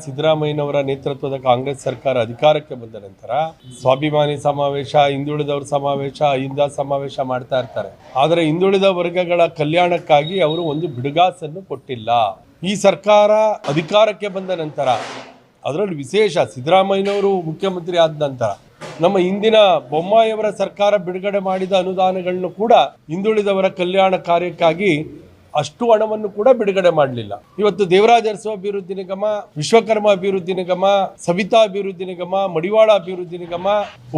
ಸಿದ್ದರಾಮಯ್ಯನವರ ನೇತೃತ್ವದ ಕಾಂಗ್ರೆಸ್ ಸರ್ಕಾರ ಅಧಿಕಾರಕ್ಕೆ ಬಂದ ನಂತರ ಸ್ವಾಭಿಮಾನಿ ಸಮಾವೇಶ, ಹಿಂದುಳಿದವರ ಸಮಾವೇಶ, ಅಹಿಂದ ಸಮಾವೇಶ ಮಾಡ್ತಾ ಇರ್ತಾರೆ. ಆದರೆ ಹಿಂದುಳಿದ ವರ್ಗಗಳ ಕಲ್ಯಾಣಕ್ಕಾಗಿ ಅವರು ಒಂದು ಬಿಡುಗಾಸನ್ನು ಕೊಟ್ಟಿಲ್ಲ. ಈ ಸರ್ಕಾರ ಅಧಿಕಾರಕ್ಕೆ ಬಂದ ನಂತರ, ಅದರಲ್ಲಿ ವಿಶೇಷ ಸಿದ್ದರಾಮಯ್ಯನವರು ಮುಖ್ಯಮಂತ್ರಿ ಆದ ನಂತರ ನಮ್ಮ ಇಂದಿನ ಬೊಮ್ಮಾಯಿಯವರ ಸರ್ಕಾರ ಬಿಡುಗಡೆ ಮಾಡಿದ ಅನುದಾನಗಳನ್ನು ಕೂಡ ಹಿಂದುಳಿದವರ ಕಲ್ಯಾಣ ಕಾರ್ಯಕ್ಕಾಗಿ ಅಷ್ಟು ಹಣವನ್ನು ಕೂಡ ಬಿಡುಗಡೆ ಮಾಡಲಿಲ್ಲ. ಇವತ್ತು ದೇವರಾಜ ಅರಸು ಅಭಿವೃದ್ಧಿ ನಿಗಮ, ವಿಶ್ವಕರ್ಮ ಅಭಿವೃದ್ಧಿ ನಿಗಮ, ಸವಿತಾ ಅಭಿವೃದ್ಧಿ ನಿಗಮ, ಮಡಿವಾಳ ಅಭಿವೃದ್ಧಿ ನಿಗಮ,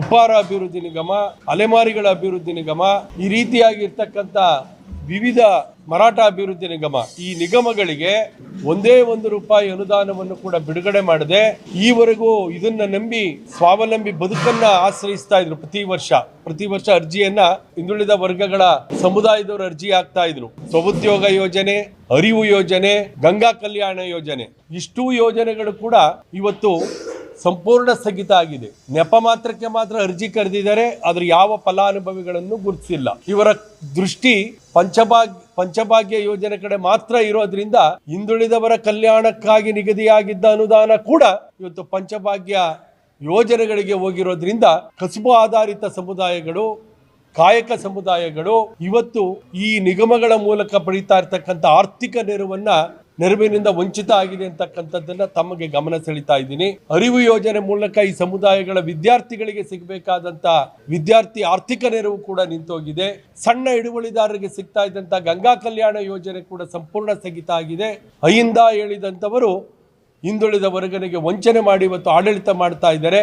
ಉಪ್ಪಾರ ಅಭಿವೃದ್ಧಿ ನಿಗಮ, ಅಲೆಮಾರಿಗಳ ಅಭಿವೃದ್ಧಿ ನಿಗಮ, ಈ ರೀತಿಯಾಗಿ ಇರ್ತಕ್ಕಂಥ ವಿವಿಧ ಮರಾಠ ಅಭಿವೃದ್ಧಿ ನಿಗಮ, ಈ ನಿಗಮಗಳಿಗೆ ಒಂದೇ ₹1 ಅನುದಾನವನ್ನು ಕೂಡ ಬಿಡುಗಡೆ ಮಾಡದೆ ಈವರೆಗೂ ಇದನ್ನ ನಂಬಿ ಸ್ವಾವಲಂಬಿ ಬದುಕನ್ನ ಆಶ್ರಯಿಸ್ತಾ ಇದ್ರು. ಪ್ರತಿ ವರ್ಷ ಅರ್ಜಿಯನ್ನ ಹಿಂದುಳಿದ ವರ್ಗಗಳ ಸಮುದಾಯದವರು ಅರ್ಜಿ ಹಾಕ್ತಾ ಇದ್ರು. ಸ್ವಉದ್ಯೋಗ ಯೋಜನೆ, ಅರಿವು ಯೋಜನೆ, ಗಂಗಾ ಕಲ್ಯಾಣ ಯೋಜನೆ, ಇಷ್ಟೂ ಯೋಜನೆಗಳು ಕೂಡ ಇವತ್ತು ಸಂಪೂರ್ಣ ಸ್ಥಗಿತ ಆಗಿದೆ. ನೆಪ ಮಾತ್ರಕ್ಕೆ ಮಾತ್ರ ಅರ್ಜಿ ಕರೆದಿದ್ದಾರೆ, ಆದ್ರೆ ಯಾವ ಫಲಾನುಭವಿಗಳನ್ನು ಗುರುತಿಸಿಲ್ಲ. ಇವರ ದೃಷ್ಟಿ ಪಂಚಭಾಗ್ಯ ಯೋಜನೆ ಕಡೆ ಮಾತ್ರ ಇರೋದ್ರಿಂದ ಹಿಂದುಳಿದವರ ಕಲ್ಯಾಣಕ್ಕಾಗಿ ನಿಗದಿಯಾಗಿದ್ದ ಅನುದಾನ ಕೂಡ ಇವತ್ತು ಪಂಚಭಾಗ್ಯ ಯೋಜನೆಗಳಿಗೆ ಹೋಗಿರೋದ್ರಿಂದ ಕಸುಬು ಆಧಾರಿತ ಸಮುದಾಯಗಳು, ಕಾಯಕ ಸಮುದಾಯಗಳು ಇವತ್ತು ಈ ನಿಗಮಗಳ ಮೂಲಕ ಪಡೀತಾ ಇರ್ತಕ್ಕಂಥ ಆರ್ಥಿಕ ನೆರವಿನಿಂದ ವಂಚಿತ ಆಗಿದೆ ಅಂತಕ್ಕಂಥದ್ದನ್ನ ತಮಗೆ ಗಮನ ಸೆಳೀತಾ ಇದ್ದೀನಿ. ಅರಿವು ಯೋಜನೆ ಮೂಲಕ ಈ ಸಮುದಾಯಗಳ ವಿದ್ಯಾರ್ಥಿಗಳಿಗೆ ಸಿಗಬೇಕಾದಂತ ವಿದ್ಯಾರ್ಥಿ ಆರ್ಥಿಕ ನೆರವು ಕೂಡ ನಿಂತೋಗಿದೆ. ಸಣ್ಣ ಹಿಡುವಳಿದಾರರಿಗೆ ಸಿಗ್ತಾ ಇದ್ದಂತ ಗಂಗಾ ಕಲ್ಯಾಣ ಯೋಜನೆ ಕೂಡ ಸಂಪೂರ್ಣ ಸ್ಥಗಿತ ಆಗಿದೆ. ಅಹಿಂದ ಹೇಳಿದಂಥವರು ಹಿಂದುಳಿದ ವರ್ಗನಿಗೆ ವಂಚನೆ ಮಾಡಿ ಇವತ್ತು ಆಡಳಿತ ಮಾಡ್ತಾ ಇದ್ದಾರೆ.